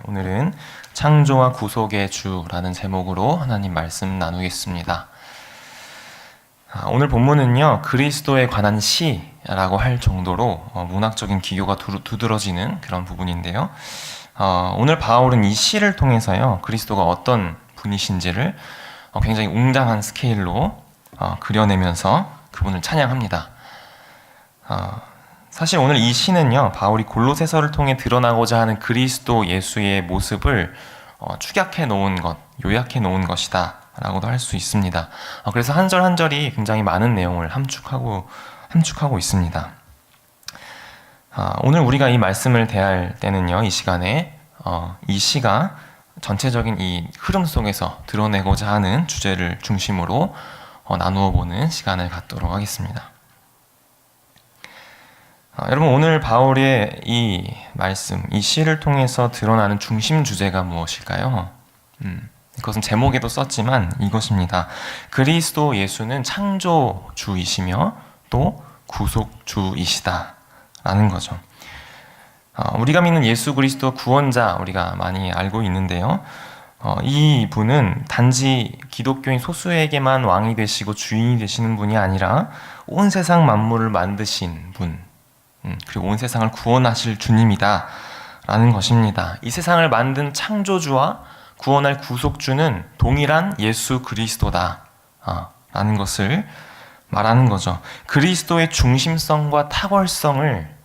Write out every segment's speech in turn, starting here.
오늘은 창조와 구속의 주라는 제목으로 하나님 말씀 나누겠습니다. 오늘 본문은요, 그리스도에 관한 시라고 할 정도로 문학적인 기교가 두드러지는 그런 부분인데요. 오늘 바울은 이 시를 통해서요, 그리스도가 어떤 분이신지를 굉장히 웅장한 스케일로 그려내면서 그분을 찬양합니다. 사실 오늘 이 시는요, 바울이 골로새서를 통해 드러나고자 하는 그리스도 예수의 모습을 축약해 놓은 것, 요약해 놓은 것이다 라고도 할 수 있습니다. 그래서 한 절 한 절이 굉장히 많은 내용을 함축하고 있습니다. 오늘 우리가 이 말씀을 대할 때는요, 이 시간에 이 시가 전체적인 이 흐름 속에서 드러내고자 하는 주제를 중심으로 나누어 보는 시간을 갖도록 하겠습니다. 여러분, 오늘 바울의 이 말씀, 이 시를 통해서 드러나는 중심 주제가 무엇일까요? 그것은 제목에도 썼지만 이것입니다. 그리스도 예수는 창조주이시며 또 구속주이시다 라는 거죠. 우리가 믿는 예수 그리스도 구원자, 우리가 많이 알고 있는데요. 이 분은 단지 기독교인 소수에게만 왕이 되시고 주인이 되시는 분이 아니라 온 세상 만물을 만드신 분, 그리고 온 세상을 구원하실 주님이다 라는 것입니다. 이 세상을 만든 창조주와 구원할 구속주는 동일한 예수 그리스도다 라는 것을 말하는 거죠. 그리스도의 중심성과 탁월성을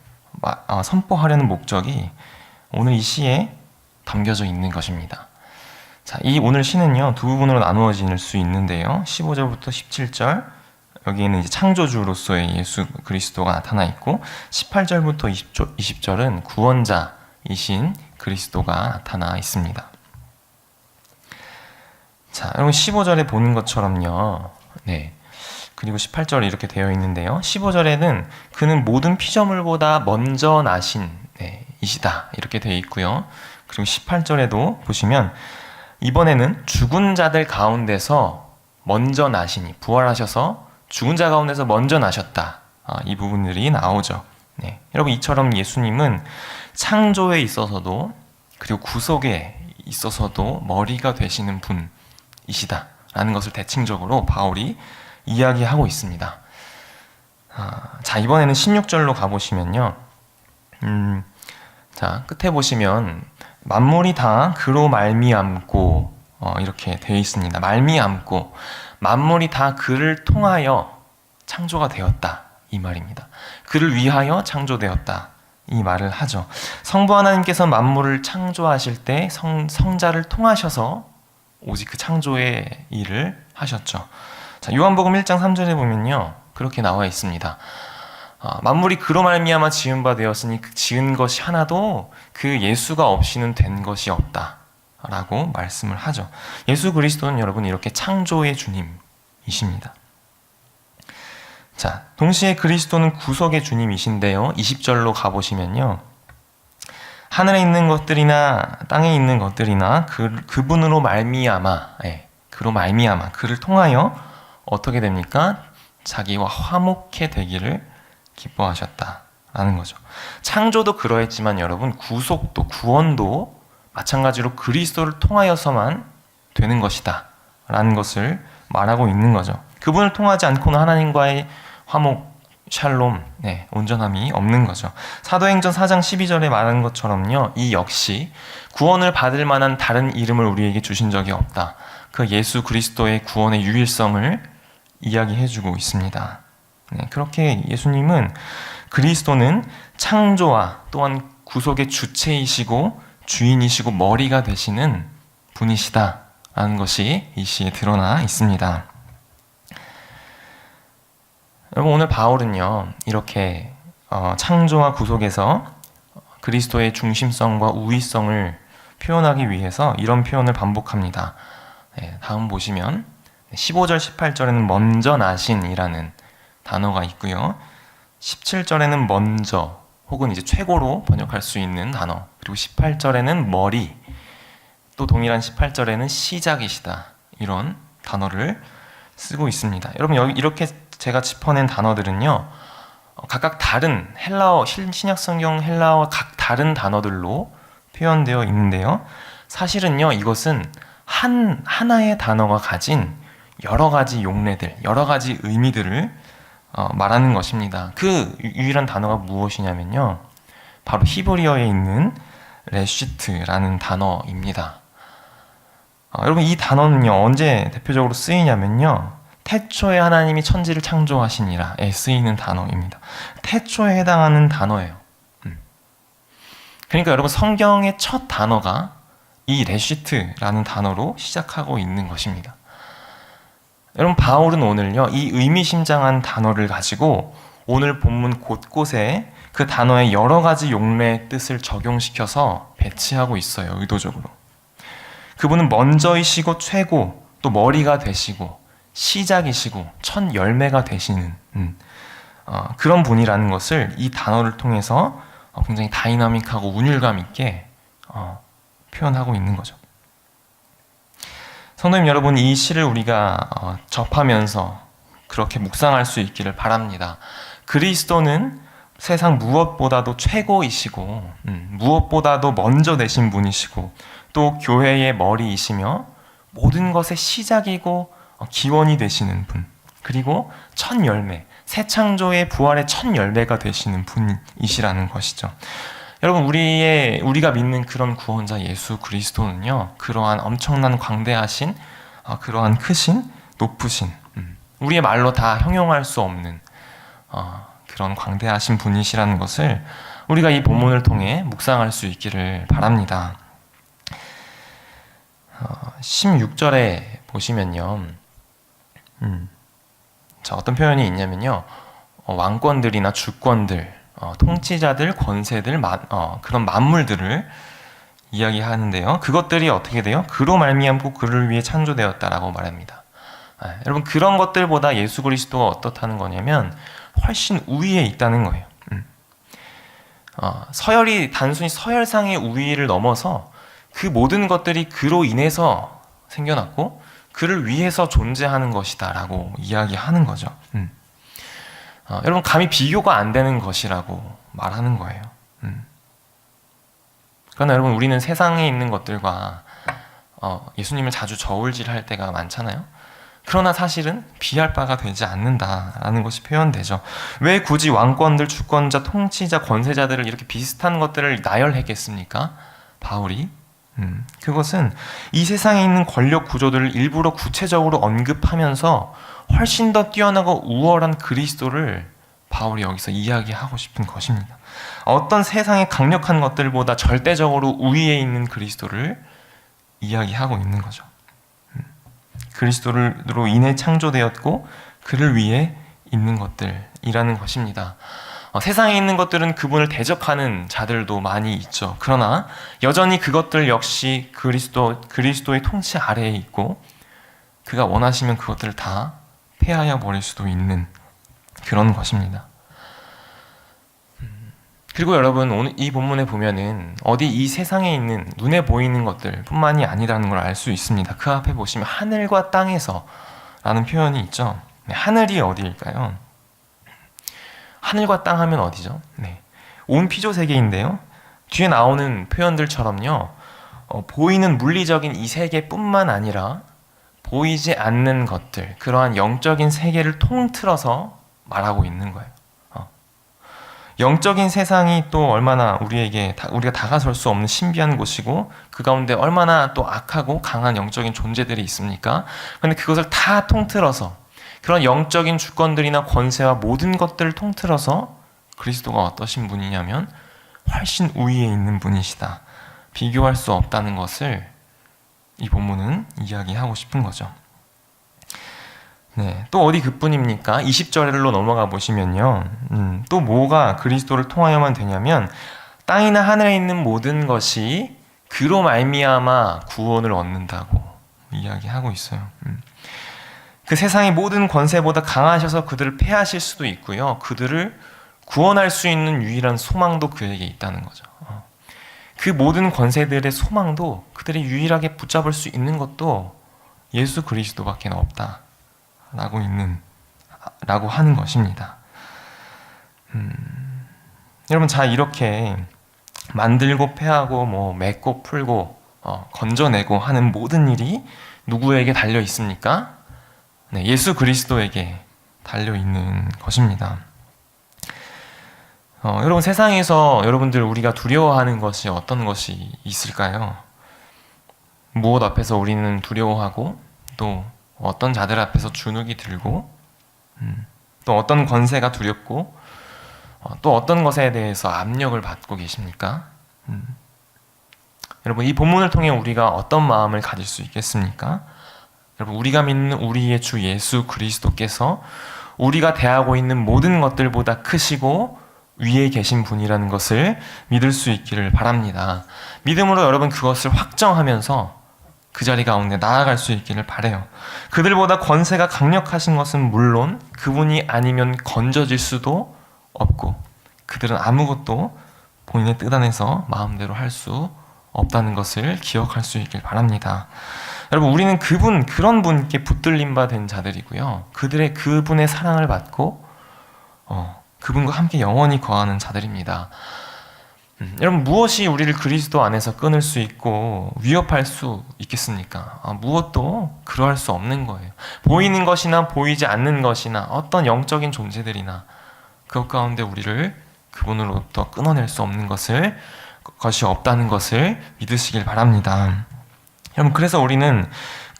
선포하려는 목적이 오늘 이 시에 담겨져 있는 것입니다. 자, 이 오늘 시는요, 두 부분으로 나누어질 수 있는데요. 15절부터 17절, 여기에는 이제 창조주로서의 예수 그리스도가 나타나 있고, 18절부터 20절은 구원자이신 그리스도가 나타나 있습니다. 자, 여러분 15절에 보는 것처럼요. 네. 그리고 18절에 이렇게 되어 있는데요. 15절에는 그는 모든 피조물보다 먼저 나신 이시다 이렇게 되어 있고요. 그리고 18절에도 보시면 이번에는 죽은 자들 가운데서 먼저 나시니, 부활하셔서 죽은 자 가운데서 먼저 나셨다. 이 부분들이 나오죠. 네. 여러분, 이처럼 예수님은 창조에 있어서도 그리고 구속에 있어서도 머리가 되시는 분이시다 라는 것을 대칭적으로 바울이 이야기하고 있습니다. 자, 이번에는 16절로 가보시면요. 자, 끝에 보시면 만물이 다 그로 말미암고 이렇게 되어 있습니다. 말미암고, 만물이 다 그를 통하여 창조가 되었다 이 말입니다. 그를 위하여 창조되었다 이 말을 하죠. 성부 하나님께서 만물을 창조하실 때 성자를 통하셔서 오직 그 창조의 일을 하셨죠. 자, 요한복음 1장 3절에 보면요, 그렇게 나와 있습니다. 만물이 그로 말미암아 지은 바 되었으니 그 지은 것이 하나도 그 예수가 없이는 된 것이 없다 라고 말씀을 하죠. 예수 그리스도는 여러분 이렇게 창조의 주님이십니다. 자, 동시에 그리스도는 구속의 주님이신데요. 20절로 가보시면요, 하늘에 있는 것들이나 땅에 있는 것들이나 그분으로 말미암아, 그로 말미암아, 그를 통하여 어떻게 됩니까? 자기와 화목해 되기를 기뻐하셨다라는 거죠. 창조도 그러했지만 여러분, 구속도, 구원도 마찬가지로 그리스도를 통하여서만 되는 것이다 라는 것을 말하고 있는 거죠. 그분을 통하지 않고는 하나님과의 화목, 샬롬, 온전함이 없는 거죠. 사도행전 4장 12절에 말한 것처럼요, 이 역시 구원을 받을 만한 다른 이름을 우리에게 주신 적이 없다. 그 예수 그리스도의 구원의 유일성을 이야기해주고 있습니다. 그렇게 예수님은, 그리스도는 창조와 또한 구속의 주체이시고 주인이시고 머리가 되시는 분이시다 라는 것이 이 시에 드러나 있습니다. 여러분, 오늘 바울은요, 이렇게 창조와 구속에서 그리스도의 중심성과 우위성을 표현하기 위해서 이런 표현을 반복합니다. 다음 보시면 15절 18절에는 먼저 나신이라는 단어가 있고요, 17절에는 먼저 혹은 이제 최고로 번역할 수 있는 단어, 그리고 18절에는 머리, 또 동일한 18절에는 시작이시다, 이런 단어를 쓰고 있습니다. 여러분, 여기 이렇게 제가 짚어낸 단어들은요, 각각 다른 헬라어, 신약성경 헬라어와 각 다른 단어들로 표현되어 있는데요. 사실은요, 이것은 하나의 단어가 가진 여러 가지 용례들, 여러 가지 의미들을 말하는 것입니다. 그 유일한 단어가 무엇이냐면요, 바로 히브리어에 있는 레시트라는 단어입니다. 여러분, 이 단어는요, 언제 대표적으로 쓰이냐면요, 태초에 하나님이 천지를 창조하시니라에 쓰이는 단어입니다. 태초에 해당하는 단어예요. 그러니까 여러분, 성경의 첫 단어가 이 레시트라는 단어로 시작하고 있는 것입니다. 여러분, 바울은 오늘요, 이 의미심장한 단어를 가지고 오늘 본문 곳곳에 그 단어의 여러 가지 용례의 뜻을 적용시켜서 배치하고 있어요. 의도적으로. 그분은 먼저이시고 최고, 또 머리가 되시고 시작이시고 첫 열매가 되시는 그런 분이라는 것을 이 단어를 통해서 굉장히 다이나믹하고 운율감 있게 표현하고 있는 거죠. 성도님 여러분, 이 시를 우리가 접하면서 그렇게 묵상할 수 있기를 바랍니다. 그리스도는 세상 무엇보다도 최고이시고 무엇보다도 먼저 되신 분이시고 또 교회의 머리이시며 모든 것의 시작이고 기원이 되시는 분, 그리고 첫 열매, 새 창조의 부활의 첫 열매가 되시는 분이시라는 것이죠. 여러분, 우리가 믿는 그런 구원자 예수 그리스도는요, 그러한 엄청난 광대하신, 그러한 크신, 높으신, 우리의 말로 다 형용할 수 없는 그런 광대하신 분이시라는 것을 우리가 이 본문을 통해 묵상할 수 있기를 바랍니다. 16절에 보시면요, 어떤 표현이 있냐면요, 왕권들이나 주권들, 통치자들, 권세들, 그런 만물들을 이야기하는데요. 그것들이 어떻게 돼요? 그로 말미암고 그를 위해 창조되었다라고 말합니다. 여러분, 그런 것들보다 예수 그리스도가 어떻다는 거냐면 훨씬 우위에 있다는 거예요. 서열이 단순히 서열상의 우위를 넘어서 그 모든 것들이 그로 인해서 생겨났고 그를 위해서 존재하는 것이다 라고 이야기하는 거죠. 여러분, 감히 비교가 안 되는 것이라고 말하는 거예요. 그러나 여러분, 우리는 세상에 있는 것들과 예수님을 자주 저울질할 때가 많잖아요. 그러나 사실은 비할 바가 되지 않는다라는 것이 표현되죠. 왜 굳이 왕권들, 주권자, 통치자, 권세자들을 이렇게 비슷한 것들을 나열했겠습니까? 바울이 그것은 이 세상에 있는 권력 구조들을 일부러 구체적으로 언급하면서 훨씬 더 뛰어나고 우월한 그리스도를 바울이 여기서 이야기하고 싶은 것입니다. 어떤 세상의 강력한 것들보다 절대적으로 우위에 있는 그리스도를 이야기하고 있는 거죠. 그리스도로 인해 창조되었고 그를 위해 있는 것들이라는 것입니다. 세상에 있는 것들은 그분을 대적하는 자들도 많이 있죠. 그러나 여전히 그것들 역시 그리스도의 통치 아래에 있고 그가 원하시면 그것들을 다 폐하여 버릴 수도 있는 그런 것입니다. 그리고 여러분, 오늘 이 본문에 보면은 어디 이 세상에 있는 눈에 보이는 것들 뿐만이 아니라는 걸 알 수 있습니다. 그 앞에 보시면 하늘과 땅에서 라는 표현이 있죠. 하늘이 어디일까요? 하늘과 땅 하면 어디죠? 온 피조 세계인데요. 뒤에 나오는 표현들처럼요, 보이는 물리적인 이 세계뿐만 아니라 보이지 않는 것들, 그러한 영적인 세계를 통틀어서 말하고 있는 거예요. 영적인 세상이 또 얼마나 우리가 다가설 수 없는 신비한 곳이고 그 가운데 얼마나 또 악하고 강한 영적인 존재들이 있습니까? 그런데 그것을 다 통틀어서 그런 영적인 주권들이나 권세와 모든 것들을 통틀어서 그리스도가 어떠신 분이냐면 훨씬 우위에 있는 분이시다. 비교할 수 없다는 것을 이 본문은 이야기하고 싶은 거죠. 또 어디 그뿐입니까? 20절로 넘어가 보시면요, 또 뭐가 그리스도를 통하여만 되냐면 땅이나 하늘에 있는 모든 것이 그로 말미암아 구원을 얻는다고 이야기하고 있어요. 그 세상의 모든 권세보다 강하셔서 그들을 패하실 수도 있고요, 그들을 구원할 수 있는 유일한 소망도 그에게 있다는 거죠. 그 모든 권세들의 소망도 그들이 유일하게 붙잡을 수 있는 것도 예수 그리스도밖에 없다 라고 하는 것입니다. 여러분, 자, 이렇게 만들고 패하고 맺고 풀고 건져내고 하는 모든 일이 누구에게 달려 있습니까? 네, 예수 그리스도에게 달려 있는 것입니다. 여러분, 세상에서 여러분들 우리가 두려워하는 것이 어떤 것이 있을까요? 무엇 앞에서 우리는 두려워하고, 또 어떤 자들 앞에서 주눅이 들고, 또 어떤 권세가 두렵고, 또 어떤 것에 대해서 압력을 받고 계십니까? 여러분, 이 본문을 통해 우리가 어떤 마음을 가질 수 있겠습니까? 여러분, 우리가 믿는 우리의 주 예수 그리스도께서 우리가 대하고 있는 모든 것들보다 크시고 위에 계신 분이라는 것을 믿을 수 있기를 바랍니다. 믿음으로 여러분 그것을 확정하면서 그 자리 가운데 나아갈 수 있기를 바라요. 그들보다 권세가 강력하신 것은 물론 그분이 아니면 건져질 수도 없고, 그들은 아무것도 본인의 뜻 안에서 마음대로 할 수 없다는 것을 기억할 수 있길 바랍니다. 여러분, 우리는 그런 분께 붙들림 바 된 자들이고요. 그분의 사랑을 받고 그분과 함께 영원히 거하는 자들입니다. 여러분, 무엇이 우리를 그리스도 안에서 끊을 수 있고 위협할 수 있겠습니까? 무엇도 그러할 수 없는 거예요. 보이는 것이나 보이지 않는 것이나 어떤 영적인 존재들이나 그것 가운데 우리를 그분으로부터 끊어낼 수 없는 것이 없다는 것을 믿으시길 바랍니다. 여러분, 그래서 우리는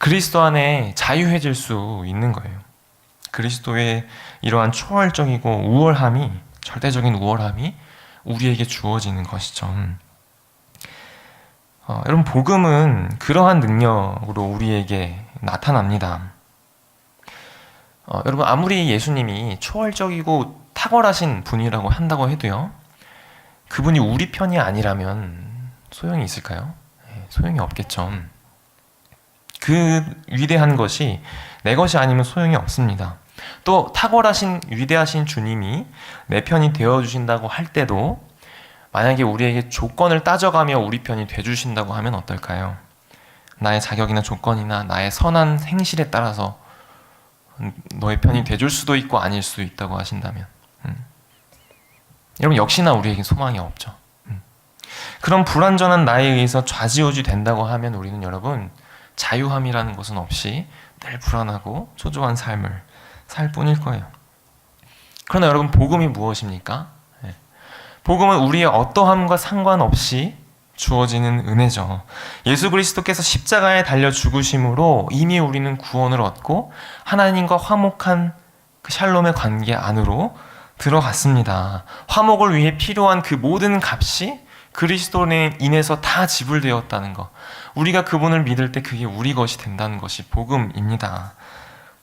그리스도 안에 자유해질 수 있는 거예요. 그리스도의 이러한 초월적이고 절대적인 우월함이 우리에게 주어지는 것이죠. 여러분, 복음은 그러한 능력으로 우리에게 나타납니다. 여러분, 아무리 예수님이 초월적이고 탁월하신 분이라고 한다고 해도요, 그분이 우리 편이 아니라면 소용이 있을까요? 소용이 없겠죠. 그 위대한 것이 내 것이 아니면 소용이 없습니다. 또 탁월하신 위대하신 주님이 내 편이 되어주신다고 할 때도 만약에 우리에게 조건을 따져가며 우리 편이 돼주신다고 하면 어떨까요? 나의 자격이나 조건이나 나의 선한 행실에 따라서 너의 편이 돼줄 수도 있고 아닐 수도 있다고 하신다면 여러분, 역시나 우리에게 소망이 없죠. 그런 불완전한 나에 의해서 좌지우지 된다고 하면 우리는 여러분 자유함이라는 것은 없이 늘 불안하고 초조한 삶을 살 뿐일 거예요. 그러나 여러분, 복음이 무엇입니까? 복음은 우리의 어떠함과 상관없이 주어지는 은혜죠. 예수 그리스도께서 십자가에 달려 죽으심으로 이미 우리는 구원을 얻고 하나님과 화목한 그 샬롬의 관계 안으로 들어갔습니다. 화목을 위해 필요한 그 모든 값이 그리스도로 인해서 다 지불되었다는 것, 우리가 그분을 믿을 때 그게 우리 것이 된다는 것이 복음입니다.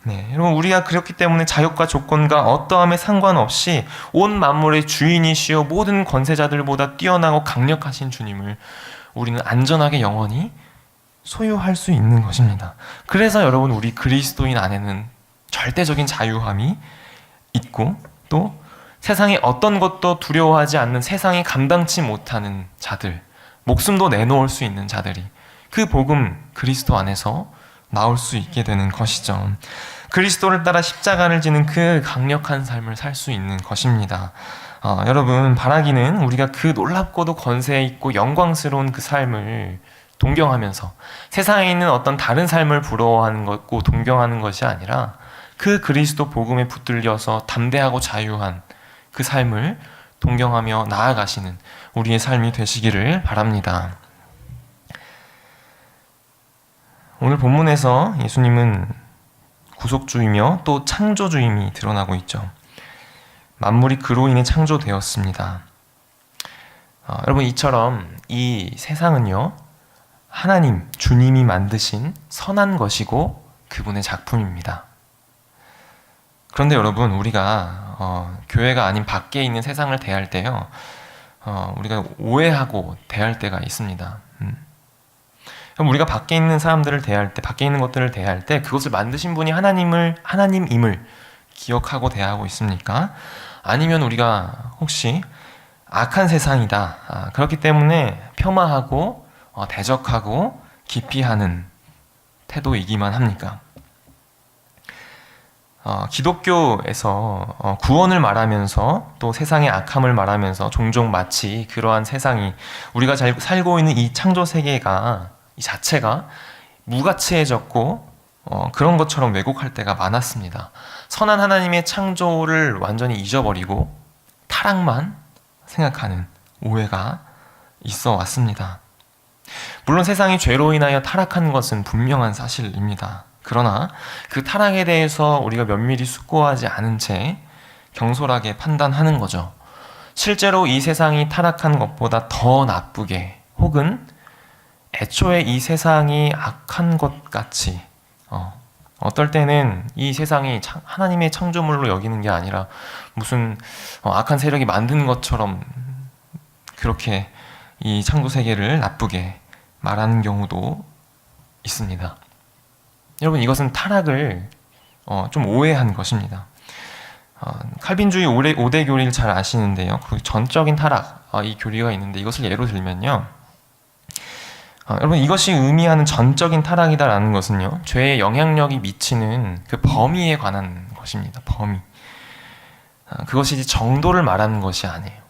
네, 여러분, 우리가 그렇기 때문에 자격과 조건과 어떠함에 상관없이 온 만물의 주인이시여 모든 권세자들보다 뛰어나고 강력하신 주님을 우리는 안전하게 영원히 소유할 수 있는 것입니다. 그래서 여러분, 우리 그리스도인 안에는 절대적인 자유함이 있고, 또 세상에 어떤 것도 두려워하지 않는, 세상이 감당치 못하는 자들, 목숨도 내놓을 수 있는 자들이 그 복음 그리스도 안에서 나올 수 있게 되는 것이죠. 그리스도를 따라 십자가를 지는 그 강력한 삶을 살 수 있는 것입니다. 여러분, 바라기는 우리가 그 놀랍고도 권세 있고 영광스러운 그 삶을 동경하면서 세상에 있는 어떤 다른 삶을 부러워하는 것고 동경하는 것이 아니라 그 그리스도 복음에 붙들려서 담대하고 자유한 그 삶을 동경하며 나아가시는 우리의 삶이 되시기를 바랍니다. 오늘 본문에서 예수님은 구속주이며 또 창조주임이 드러나고 있죠. 만물이 그로 인해 창조되었습니다. 여러분, 이처럼 이 세상은요, 하나님, 주님이 만드신 선한 것이고 그분의 작품입니다. 그런데 여러분, 우리가 교회가 아닌 밖에 있는 세상을 대할 때요, 우리가 오해하고 대할 때가 있습니다. 그럼 우리가 밖에 있는 사람들을 대할 때, 밖에 있는 것들을 대할 때 그것을 만드신 분이 하나님임을 기억하고 대하고 있습니까? 아니면 우리가 혹시 악한 세상이다, 그렇기 때문에 폄하하고 대적하고 기피하는 태도이기만 합니까? 기독교에서 구원을 말하면서 또 세상의 악함을 말하면서 종종 마치 그러한 세상이 우리가 살고 있는 이 창조 세계가 이 자체가 무가치해졌고 그런 것처럼 왜곡할 때가 많았습니다. 선한 하나님의 창조를 완전히 잊어버리고 타락만 생각하는 오해가 있어 왔습니다. 물론 세상이 죄로 인하여 타락한 것은 분명한 사실입니다. 그러나 그 타락에 대해서 우리가 면밀히 숙고하지 않은 채 경솔하게 판단하는 거죠. 실제로 이 세상이 타락한 것보다 더 나쁘게 혹은 애초에 이 세상이 악한 것 같이 어떨 때는 이 세상이 하나님의 창조물로 여기는 게 아니라 무슨 악한 세력이 만든 것처럼 그렇게 이 창조 세계를 나쁘게 말하는 경우도 있습니다. 여러분, 이것은 타락을 좀 오해한 것입니다. 칼빈주의 5대 교리를 잘 아시는데요. 그 전적인 타락, 이 교리가 있는데 이것을 예로 들면요. 여러분, 이것이 의미하는 전적인 타락이다라는 것은요, 죄의 영향력이 미치는 그 범위에 관한 것입니다. 범위. 그것이 정도를 말하는 것이 아니에요.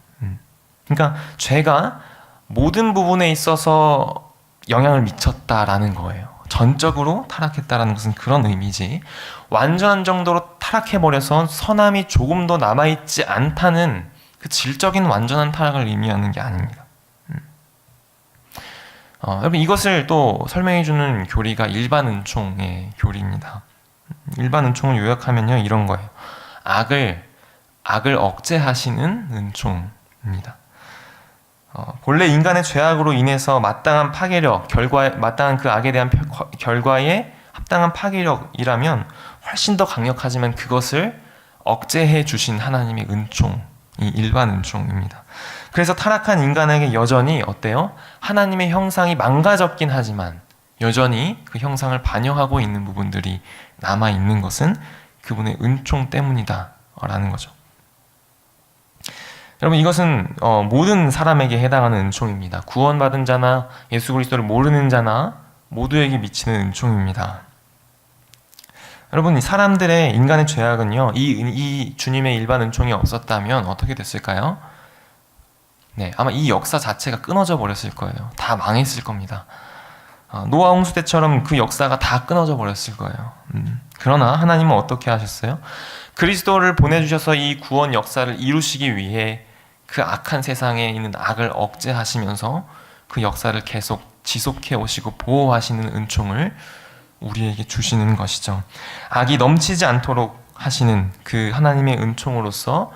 그러니까 죄가 모든 부분에 있어서 영향을 미쳤다라는 거예요. 전적으로 타락했다라는 것은 그런 의미지, 완전한 정도로 타락해버려서 선함이 조금 더 남아있지 않다는 그 질적인 완전한 타락을 의미하는 게 아닙니다. 여러분, 이것을 또 설명해주는 교리가 일반 은총의 교리입니다. 일반 은총을 요약하면요, 이런 거예요. 악을 억제하시는 은총입니다. 본래 인간의 죄악으로 인해서 마땅한 파괴력, 마땅한 그 악에 대한 결과에 합당한 파괴력이라면 훨씬 더 강력하지만 그것을 억제해 주신 하나님의 은총이 일반 은총입니다. 그래서 타락한 인간에게 여전히 어때요? 하나님의 형상이 망가졌긴 하지만 여전히 그 형상을 반영하고 있는 부분들이 남아있는 것은 그분의 은총 때문이다 라는 거죠. 여러분, 이것은 모든 사람에게 해당하는 은총입니다. 구원받은 자나 예수 그리스도를 모르는 자나 모두에게 미치는 은총입니다. 여러분, 사람들의 인간의 죄악은요, 이 주님의 일반 은총이 없었다면 어떻게 됐을까요? 네, 아마 이 역사 자체가 끊어져 버렸을 거예요. 다 망했을 겁니다. 노아 홍수 때처럼 그 역사가 다 끊어져 버렸을 거예요. 그러나 하나님은 어떻게 하셨어요? 그리스도를 보내주셔서 이 구원 역사를 이루시기 위해 그 악한 세상에 있는 악을 억제하시면서 그 역사를 계속 지속해 오시고 보호하시는 은총을 우리에게 주시는 것이죠. 악이 넘치지 않도록 하시는 그 하나님의 은총으로서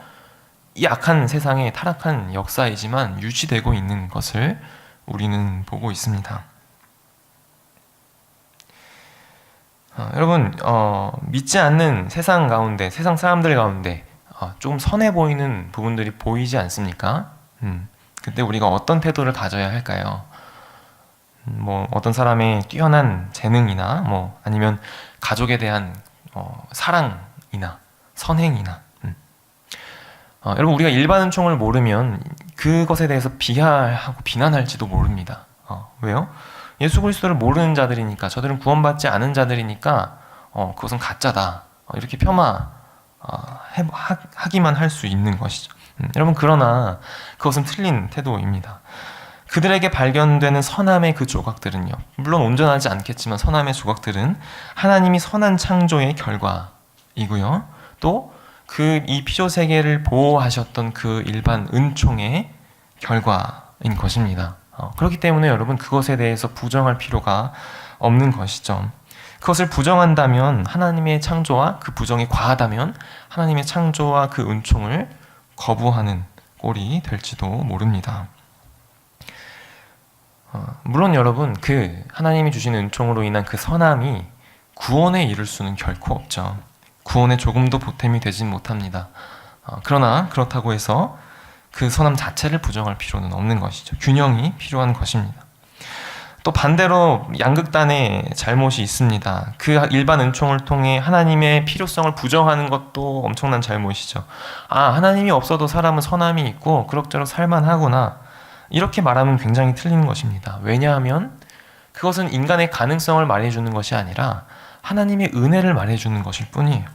이 악한 세상의 타락한 역사이지만 유지되고 있는 것을 우리는 보고 있습니다. 여러분, 믿지 않는 세상 가운데, 세상 사람들 가운데 조금 선해 보이는 부분들이 보이지 않습니까? 그때 우리가 어떤 태도를 가져야 할까요? 어떤 사람의 뛰어난 재능이나 아니면 가족에 대한 사랑이나 선행이나 여러분, 우리가 일반 은총을 모르면 그것에 대해서 비하하고 비난할지도 모릅니다. 왜요? 예수 그리스도를 모르는 자들이니까, 저들은 구원받지 않은 자들이니까 그것은 가짜다, 이렇게 하기만 할 수 있는 것이죠. 여러분, 그러나 그것은 틀린 태도입니다. 그들에게 발견되는 선함의 그 조각들은요, 물론 온전하지 않겠지만 선함의 조각들은 하나님이 선한 창조의 결과이고요, 또 이 피조 세계를 보호하셨던 그 일반 은총의 결과인 것입니다. 그렇기 때문에 여러분, 그것에 대해서 부정할 필요가 없는 것이죠. 그것을 부정한다면 하나님의 창조와 그 부정이 과하다면 하나님의 창조와 그 은총을 거부하는 꼴이 될지도 모릅니다. 물론 여러분, 그 하나님이 주신 은총으로 인한 그 선함이 구원에 이를 수는 결코 없죠. 구원에 조금도 보탬이 되진 못합니다. 그러나 그렇다고 해서 그 선함 자체를 부정할 필요는 없는 것이죠. 균형이 필요한 것입니다. 또 반대로 양극단의 잘못이 있습니다. 그 일반 은총을 통해 하나님의 필요성을 부정하는 것도 엄청난 잘못이죠. 하나님이 없어도 사람은 선함이 있고 그럭저럭 살만하구나, 이렇게 말하면 굉장히 틀린 것입니다. 왜냐하면 그것은 인간의 가능성을 말해주는 것이 아니라 하나님의 은혜를 말해주는 것일 뿐이에요.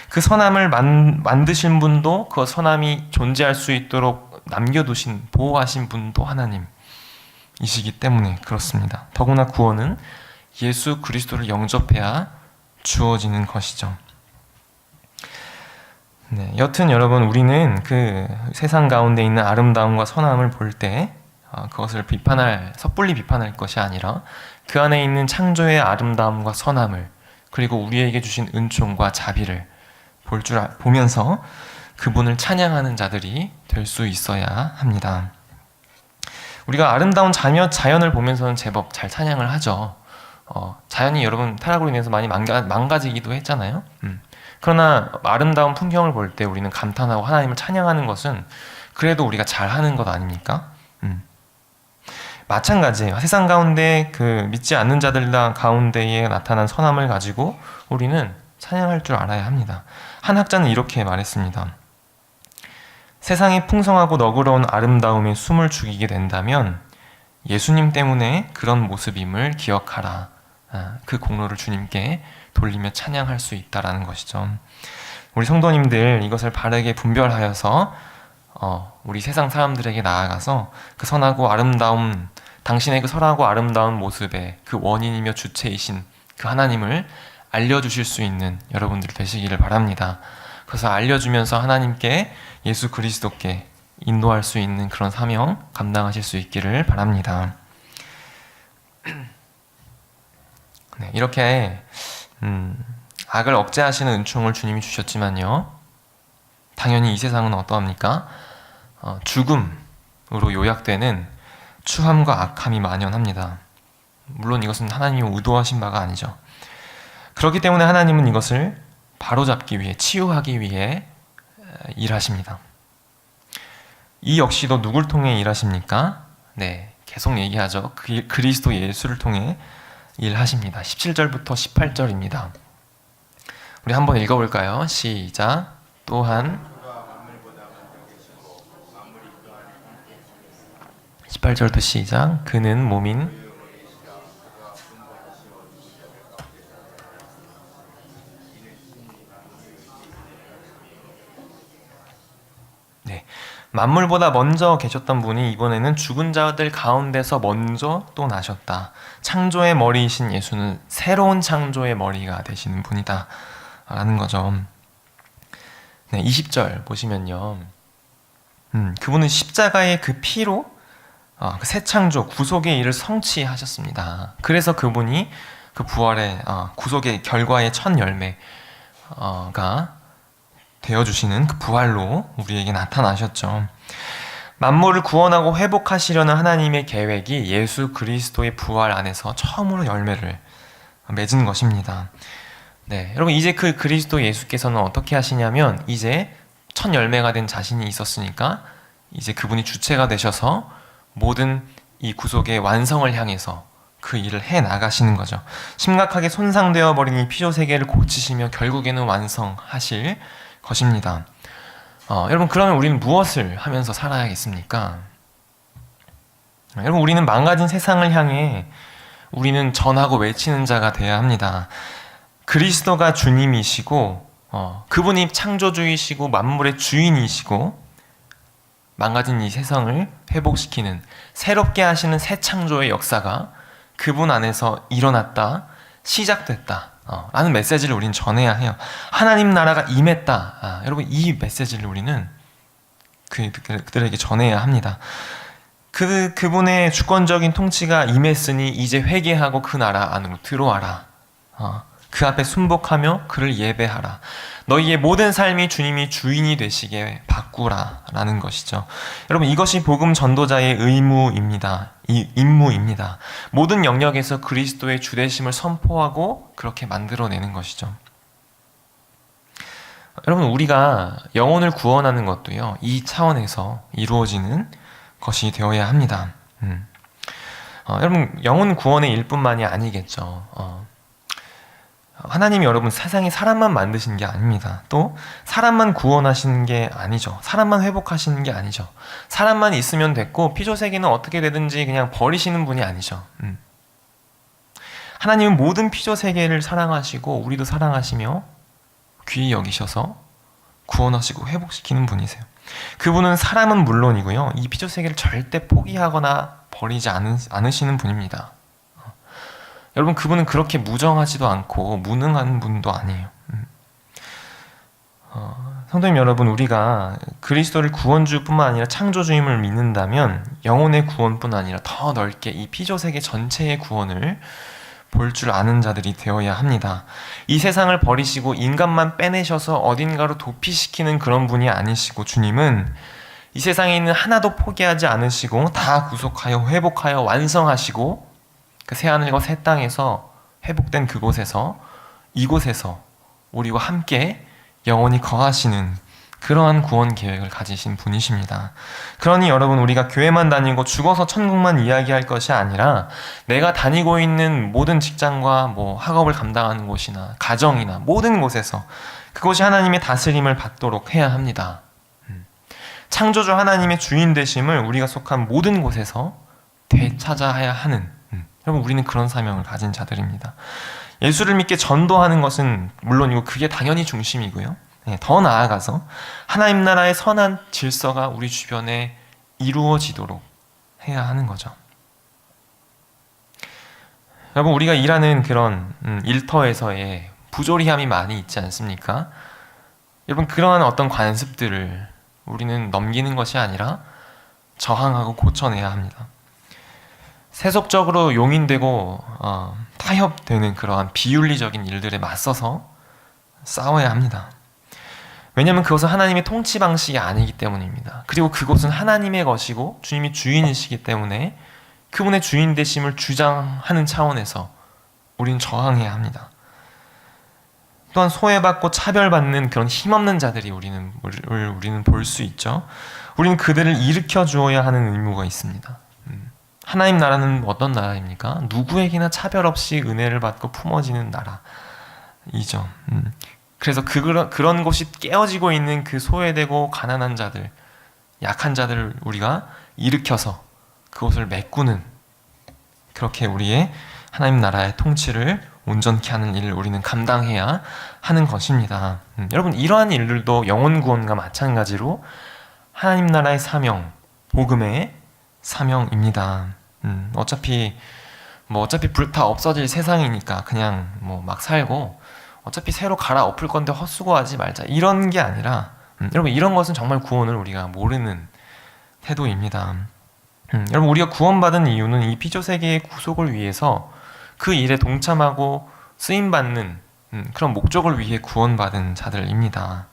그 선함을 만드신 분도 그 선함이 존재할 수 있도록 남겨두신, 보호하신 분도 하나님이시기 때문에 그렇습니다. 더구나 구원은 예수 그리스도를 영접해야 주어지는 것이죠. 네, 여튼 여러분, 우리는 그 세상 가운데 있는 아름다움과 선함을 볼 때 그것을 섣불리 비판할 것이 아니라 그 안에 있는 창조의 아름다움과 선함을, 그리고 우리에게 주신 은총과 자비를 보면서 그분을 찬양하는 자들이 될 수 있어야 합니다. 우리가 아름다운 자연을 보면서는 제법 잘 찬양을 하죠. 자연이 여러분 타락으로 인해서 많이 망가지기도 했잖아요. 그러나 아름다운 풍경을 볼 때 우리는 감탄하고 하나님을 찬양하는 것은 그래도 우리가 잘하는 것 아닙니까? 마찬가지예요. 세상 가운데 그 믿지 않는 자들 가운데에 나타난 선함을 가지고 우리는 찬양할 줄 알아야 합니다. 한 학자는 이렇게 말했습니다. 세상이 풍성하고 너그러운 아름다움에 숨을 죽이게 된다면 예수님 때문에 그런 모습임을 기억하라. 그 공로를 주님께 돌리며 찬양할 수 있다라는 것이죠. 우리 성도님들 이것을 바르게 분별하여서 우리 세상 사람들에게 나아가서 그 선하고 아름다움, 당신의 그 선하고 아름다운 모습의 그 원인이며 주체이신 그 하나님을 알려주실 수 있는 여러분들 되시기를 바랍니다. 그래서 알려주면서 하나님께, 예수 그리스도께 인도할 수 있는 그런 사명 감당하실 수 있기를 바랍니다. 네, 이렇게 악을 억제하시는 은총을 주님이 주셨지만요, 당연히 이 세상은 어떠합니까? 죽음으로 요약되는 추함과 악함이 만연합니다. 물론 이것은 하나님이 의도하신 바가 아니죠. 그렇기 때문에 하나님은 이것을 바로잡기 위해, 치유하기 위해 일하십니다. 이 역시도 누굴 통해 일하십니까? 네, 계속 얘기하죠. 그리스도 예수를 통해 일하십니다. 17절부터 18절입니다. 우리 한번 읽어볼까요? 시작. 또한 18절부터 시작. 그는 몸인 만물보다 먼저 계셨던 분이 이번에는 죽은 자들 가운데서 먼저 또 나셨다. 창조의 머리이신 예수는 새로운 창조의 머리가 되시는 분이다 라는 거죠. 네, 20절 보시면요, 그분은 십자가의 그 피로 그 새 창조, 구속의 일을 성취하셨습니다. 그래서 그분이 그 부활의 구속의 결과의 첫 열매가 되어주시는 그 부활로 우리에게 나타나셨죠. 만물을 구원하고 회복하시려는 하나님의 계획이 예수 그리스도의 부활 안에서 처음으로 열매를 맺은 것입니다. 네, 여러분, 이제 그 그리스도 예수께서는 어떻게 하시냐면, 이제 첫 열매가 된 자신이 있었으니까 이제 그분이 주체가 되셔서 모든 이 구속의 완성을 향해서 그 일을 해 나가시는 거죠. 심각하게 손상되어 버린 이 피조 세계를 고치시며 결국에는 완성하실 것입니다. 여러분, 그러면 우리는 무엇을 하면서 살아야겠습니까? 여러분, 우리는 망가진 세상을 향해 우리는 전하고 외치는 자가 되어야 합니다. 그리스도가 주님이시고 그분이 창조주이시고 만물의 주인이시고 망가진 이 세상을 회복시키는, 새롭게 하시는 새 창조의 역사가 그분 안에서 일어났다, 시작됐다 라는 메시지를 우리는 전해야 해요. 하나님 나라가 임했다. 여러분, 이 메시지를 우리는 그들에게 전해야 합니다. 그분의 주권적인 통치가 임했으니 이제 회개하고 그 나라 안으로 들어와라. 그 앞에 순복하며 그를 예배하라. 너희의 모든 삶이 주님이 주인이 되시게 바꾸라 라는 것이죠. 여러분, 이것이 복음 전도자의 의무입니다. 임무입니다. 모든 영역에서 그리스도의 주되심을 선포하고 그렇게 만들어내는 것이죠. 여러분, 우리가 영혼을 구원하는 것도요, 이 차원에서 이루어지는 것이 되어야 합니다. 여러분, 영혼 구원의 일뿐만이 아니겠죠. 하나님이 여러분 세상에 사람만 만드신 게 아닙니다. 또 사람만 구원하시는 게 아니죠. 사람만 회복하시는 게 아니죠. 사람만 있으면 됐고 피조세계는 어떻게 되든지 그냥 버리시는 분이 아니죠. 하나님은 모든 피조세계를 사랑하시고 우리도 사랑하시며 귀히 여기셔서 구원하시고 회복시키는 분이세요. 그분은 사람은 물론이고요, 이 피조 세계를 절대 포기하거나 버리지 않으시는 분입니다. 여러분, 그분은 그렇게 무정하지도 않고 무능한 분도 아니에요. 성도님 여러분, 우리가 그리스도를 구원주뿐만 아니라 창조주임을 믿는다면 영혼의 구원뿐 아니라 더 넓게 이 피조세계 전체의 구원을 볼 줄 아는 자들이 되어야 합니다. 이 세상을 버리시고 인간만 빼내셔서 어딘가로 도피시키는 그런 분이 아니시고, 주님은 이 세상에 있는 하나도 포기하지 않으시고 다 구속하여 회복하여 완성하시고, 그 새하늘과 새 땅에서 회복된 그곳에서, 이곳에서 우리와 함께 영원히 거하시는 그러한 구원 계획을 가지신 분이십니다. 그러니 여러분, 우리가 교회만 다니고 죽어서 천국만 이야기할 것이 아니라 내가 다니고 있는 모든 직장과 학업을 감당하는 곳이나 가정이나 모든 곳에서 그것이 하나님의 다스림을 받도록 해야 합니다. 창조주 하나님의 주인 되심을 우리가 속한 모든 곳에서 되찾아야 하는, 여러분, 우리는 그런 사명을 가진 자들입니다. 예수를 믿게 전도하는 것은 물론이고 그게 당연히 중심이고요, 더 나아가서 하나님 나라의 선한 질서가 우리 주변에 이루어지도록 해야 하는 거죠. 여러분, 우리가 일하는 그런 일터에서의 부조리함이 많이 있지 않습니까? 여러분, 그러한 어떤 관습들을 우리는 넘기는 것이 아니라 저항하고 고쳐내야 합니다. 세속적으로 용인되고 타협되는 그러한 비윤리적인 일들에 맞서서 싸워야 합니다. 왜냐하면 그것은 하나님의 통치 방식이 아니기 때문입니다. 그리고 그것은 하나님의 것이고 주님이 주인이시기 때문에 그분의 주인 되심을 주장하는 차원에서 우리는 저항해야 합니다. 또한 소외받고 차별받는 그런 힘없는 자들이 우리는 볼 수 있죠. 우리는 그들을 일으켜 주어야 하는 의무가 있습니다. 하나님 나라는 어떤 나라입니까? 누구에게나 차별 없이 은혜를 받고 품어지는 나라이죠. 그래서 그런 곳이 깨어지고 있는 그 소외되고 가난한 자들, 약한 자들을 우리가 일으켜서 그것을 메꾸는, 그렇게 우리의 하나님 나라의 통치를 온전케 하는 일을 우리는 감당해야 하는 것입니다. 여러분, 이러한 일들도 영혼 구원과 마찬가지로 하나님 나라의 사명, 복음의 사명입니다. 어차피 불 다 없어질 세상이니까 그냥 막 살고 어차피 새로 갈아엎을 건데 헛수고하지 말자, 이런 게 아니라, 여러분, 이런 것은 정말 구원을 우리가 모르는 태도입니다. 여러분, 우리가 구원받은 이유는 이 피조세계의 구속을 위해서 그 일에 동참하고 쓰임받는 그런 목적을 위해 구원받은 자들입니다.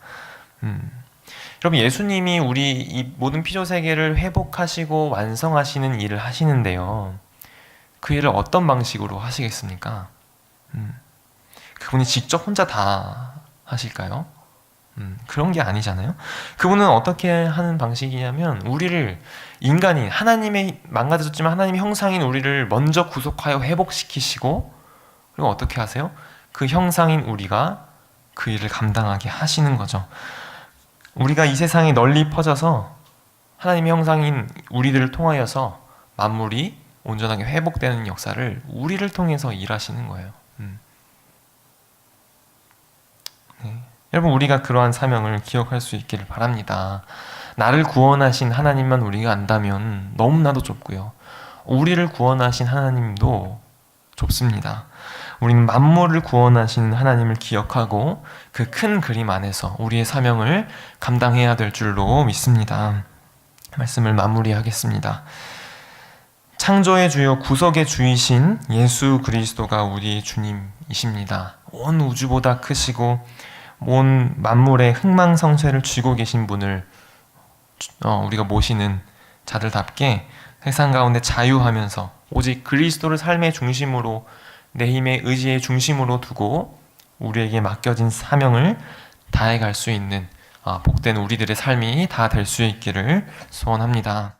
여러분, 예수님이 우리 이 모든 피조세계를 회복하시고 완성하시는 일을 하시는데요, 그 일을 어떤 방식으로 하시겠습니까? 그분이 직접 혼자 다 하실까요? 그런 게 아니잖아요. 그분은 어떻게 하는 방식이냐면, 우리를, 인간인, 하나님의 망가졌지만 하나님의 형상인 우리를 먼저 구속하여 회복시키시고, 그리고 어떻게 하세요? 그 형상인 우리가 그 일을 감당하게 하시는 거죠. 우리가 이 세상에 널리 퍼져서 하나님의 형상인 우리들을 통하여서 만물이 온전하게 회복되는 역사를 우리를 통해서 일하시는 거예요. 여러분, 우리가 그러한 사명을 기억할 수 있기를 바랍니다. 나를 구원하신 하나님만 우리가 안다면 너무나도 좁고요, 우리를 구원하신 하나님도 좁습니다. 우리는 만물을 구원하신 하나님을 기억하고 그 큰 그림 안에서 우리의 사명을 감당해야 될 줄로 믿습니다. 말씀을 마무리하겠습니다. 창조의 주요 구속의 주이신 예수 그리스도가 우리의 주님이십니다. 온 우주보다 크시고 온 만물의 흥망성쇠를 쥐고 계신 분을 우리가 모시는 자들답게 세상 가운데 자유하면서 오직 그리스도를 삶의 중심으로, 내 힘의 의지의 중심으로 두고 우리에게 맡겨진 사명을 다해갈 수 있는 복된 우리들의 삶이 다 될 수 있기를 소원합니다.